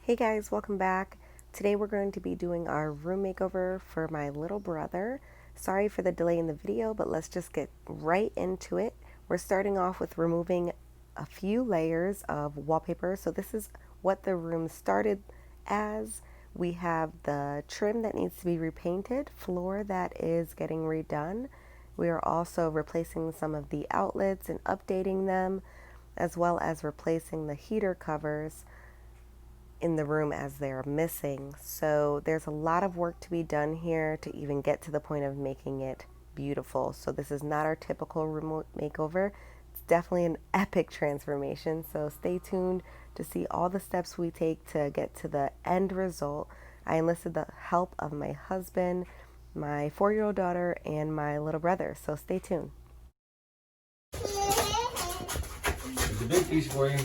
Hey guys, welcome back. Today we're going to be doing our room makeover for my little brother. Sorry for the delay in the video, but let's just get right into it. We're starting off with removing a few layers of wallpaper. So this is what the room started as. We have the trim that needs to be repainted, floor that is getting redone. We are also replacing some of the outlets and updating them, as well as replacing the heater covers in the room as they're missing. So there's a lot of work to be done here to even get to the point of making it beautiful. So this is not our typical remote makeover. It's definitely an epic transformation. So stay tuned to see all the steps we take to get to the end result. I enlisted the help of my husband, my 4-year-old daughter, and my little brother. So stay tuned. It's a big piece for you.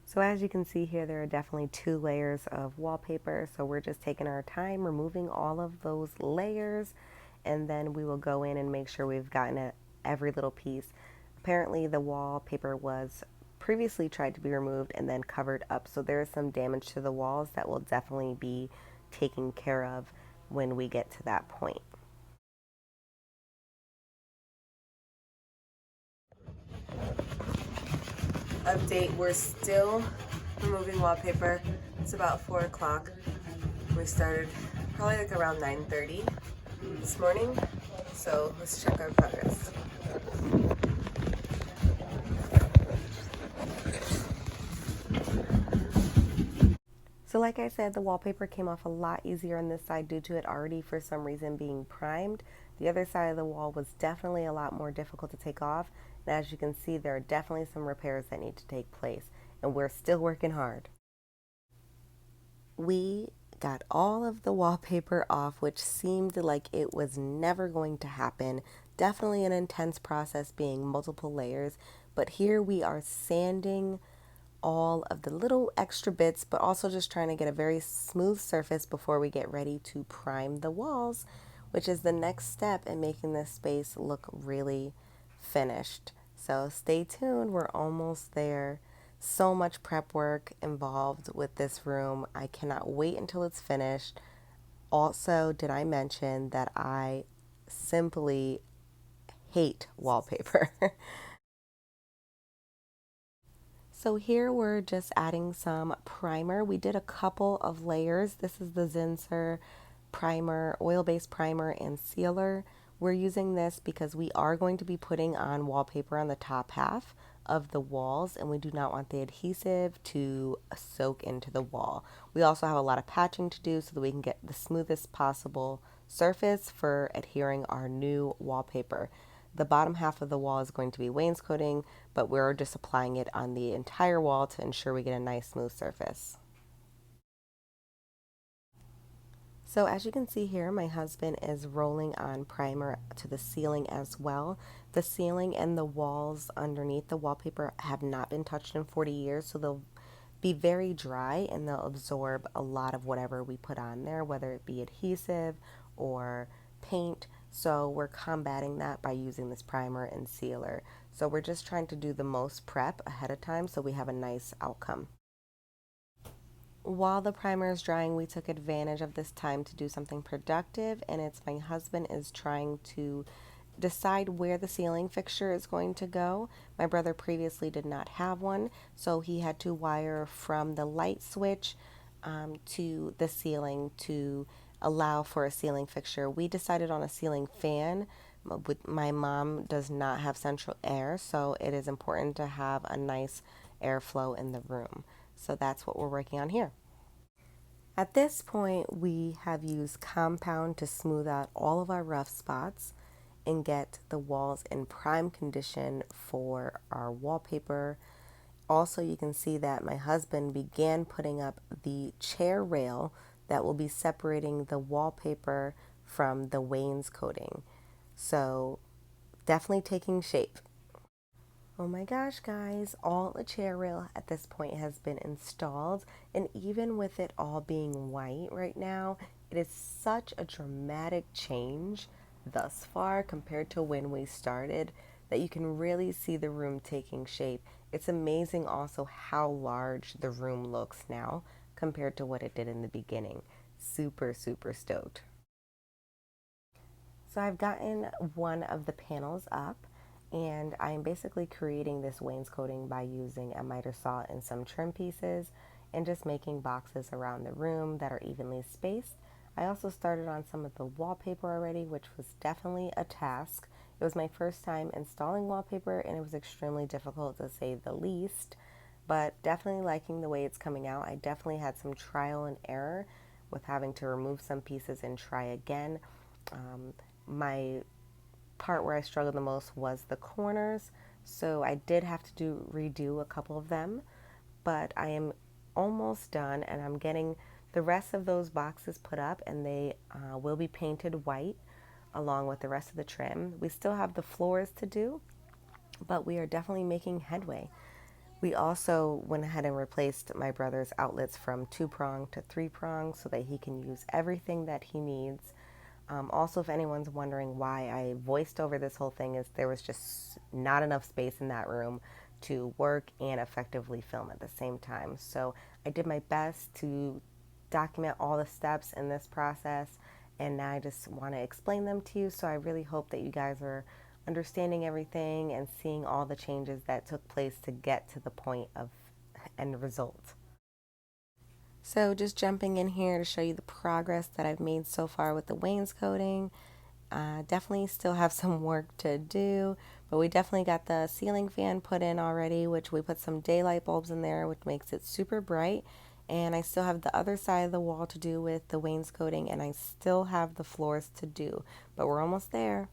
So as you can see here, there are definitely 2 layers of wallpaper. So we're just taking our time removing all of those layers, and then we will go in and make sure we've gotten every little piece. Apparently the wallpaper was previously tried to be removed and then covered up. So there is some damage to the walls that will definitely be taken care of when we get to that point. Update, we're still removing wallpaper. It's about 4 o'clock. We started probably like around 9:30 this morning. So let's check our progress. So like I said, the wallpaper came off a lot easier on this side due to it already for some reason being primed. The other side of the wall was definitely a lot more difficult to take off. And as you can see, there are definitely some repairs that need to take place. And we're still working hard. We got all of the wallpaper off, which seemed like it was never going to happen. Definitely an intense process being multiple layers. But here we are sanding all of the little extra bits, but also just trying to get a very smooth surface before we get ready to prime the walls, which is the next step in making this space look really finished. So stay tuned, we're almost there. So much prep work involved with this room. I cannot wait until it's finished. Also, did I mention that I simply hate wallpaper? So here we're just adding some primer. We did a couple of layers. This is the Zinsser primer, oil-based primer and sealer. We're using this because we are going to be putting on wallpaper on the top half of the walls, and we do not want the adhesive to soak into the wall. We also have a lot of patching to do so that we can get the smoothest possible surface for adhering our new wallpaper. The bottom half of the wall is going to be wainscoting, but we're just applying it on the entire wall to ensure we get a nice smooth surface. So as you can see here, my husband is rolling on primer to the ceiling as well. The ceiling and the walls underneath the wallpaper have not been touched in 40 years, so they'll be very dry and they'll absorb a lot of whatever we put on there, whether it be adhesive or paint. So we're combating that by using this primer and sealer. So we're just trying to do the most prep ahead of time so we have a nice outcome. While the primer is drying, we took advantage of this time to do something productive, and it's my husband is trying to decide where the ceiling fixture is going to go. My brother previously did not have one, so he had to wire from the light switch to the ceiling to allow for a ceiling fixture. We decided on a ceiling fan. My mom does not have central air, so it is important to have a nice airflow in the room. So that's what we're working on here. At this point, we have used compound to smooth out all of our rough spots and get the walls in prime condition for our wallpaper. Also, you can see that my husband began putting up the chair rail that will be separating the wallpaper from the wainscoting. So definitely taking shape. Oh my gosh, guys, all the chair rail at this point has been installed, and even with it all being white right now, it is such a dramatic change thus far compared to when we started that you can really see the room taking shape. It's amazing also how large the room looks now compared to what it did in the beginning. Super, super stoked. So I've gotten one of the panels up, and I am basically creating this wainscoting by using a miter saw and some trim pieces and just making boxes around the room that are evenly spaced. I also started on some of the wallpaper already, which was definitely a task. It was my first time installing wallpaper and it was extremely difficult to say the least, but definitely liking the way it's coming out. I definitely had some trial and error with having to remove some pieces and try again. My part where I struggled the most was the corners, so I did have to redo a couple of them, but I am almost done and I'm getting the rest of those boxes put up, and they will be painted white along with the rest of the trim. We still have the floors to do, but we are definitely making headway. We also went ahead and replaced my brother's outlets from 2-prong to 3-prong so that he can use everything that he needs. Also, if anyone's wondering why I voiced over this whole thing, is there was just not enough space in that room to work and effectively film at the same time. So I did my best to document all the steps in this process, and now I just want to explain them to you. So I really hope that you guys are understanding everything and seeing all the changes that took place to get to the point of end result. So just jumping in here to show you the progress that I've made so far with the wainscoting. Definitely still have some work to do, but we definitely got the ceiling fan put in already, which we put some daylight bulbs in there, which makes it super bright. And I still have the other side of the wall to do with the wainscoting, and I still have the floors to do, but we're almost there.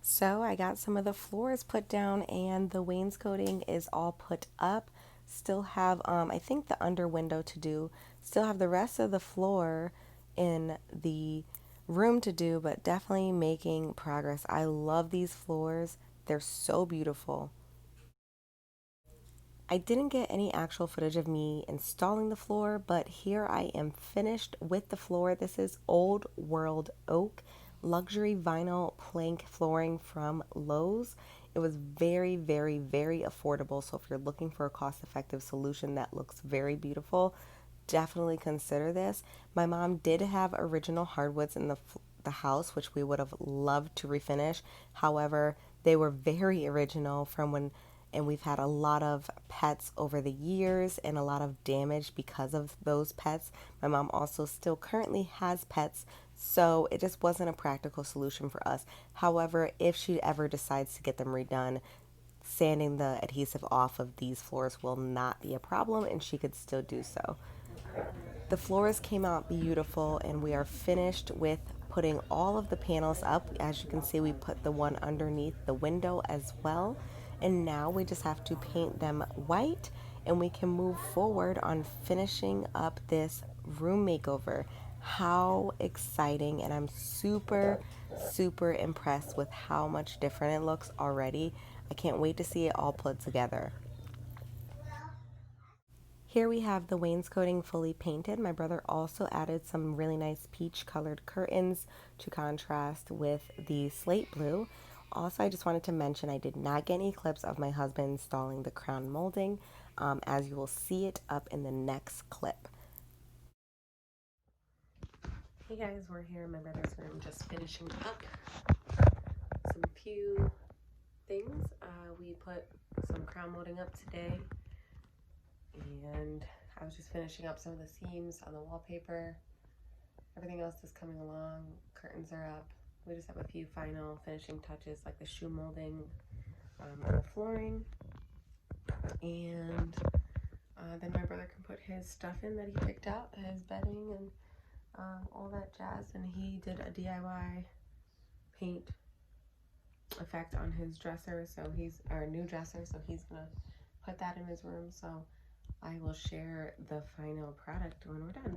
So I got some of the floors put down and the wainscoting is all put up. Still have, I think the under window to do. Still have the rest of the floor in the room to do, but definitely making progress. I love these floors. They're so beautiful. I didn't get any actual footage of me installing the floor, but here I am finished with the floor. This is Old World Oak luxury vinyl plank flooring from Lowe's. It was very, very, very affordable. So if you're looking for a cost-effective solution that looks very beautiful, definitely consider this. My mom did have original hardwoods in the house, which we would have loved to refinish. However, they were very original from when, and we've had a lot of pets over the years and a lot of damage because of those pets. My mom also still currently has pets, so it just wasn't a practical solution for us. However, if she ever decides to get them redone, sanding the adhesive off of these floors will not be a problem, and she could still do so. The floors came out beautiful, and we are finished with putting all of the panels up. As you can see, we put the one underneath the window as well. And now we just have to paint them white, and we can move forward on finishing up this room makeover. How exciting! And I'm super, super impressed with how much different it looks already. I can't wait to see it all put together. Here we have the wainscoting fully painted. My brother also added some really nice peach colored curtains to contrast with the slate blue. Also, I just wanted to mention I did not get any clips of my husband installing the crown molding, as you will see it up in the next clip. Hey guys, we're here in my brother's room just finishing up some few things. We put some crown molding up today, and I was just finishing up some of the seams on the wallpaper. Everything else is coming along. Curtains are up. We just have a few final finishing touches like the shoe molding on the flooring. And then my brother can put his stuff in that he picked out, his bedding and all that jazz. And he did a DIY paint effect on his dresser, so he's our new dresser, so he's gonna put that in his room. So I will share the final product when we're done.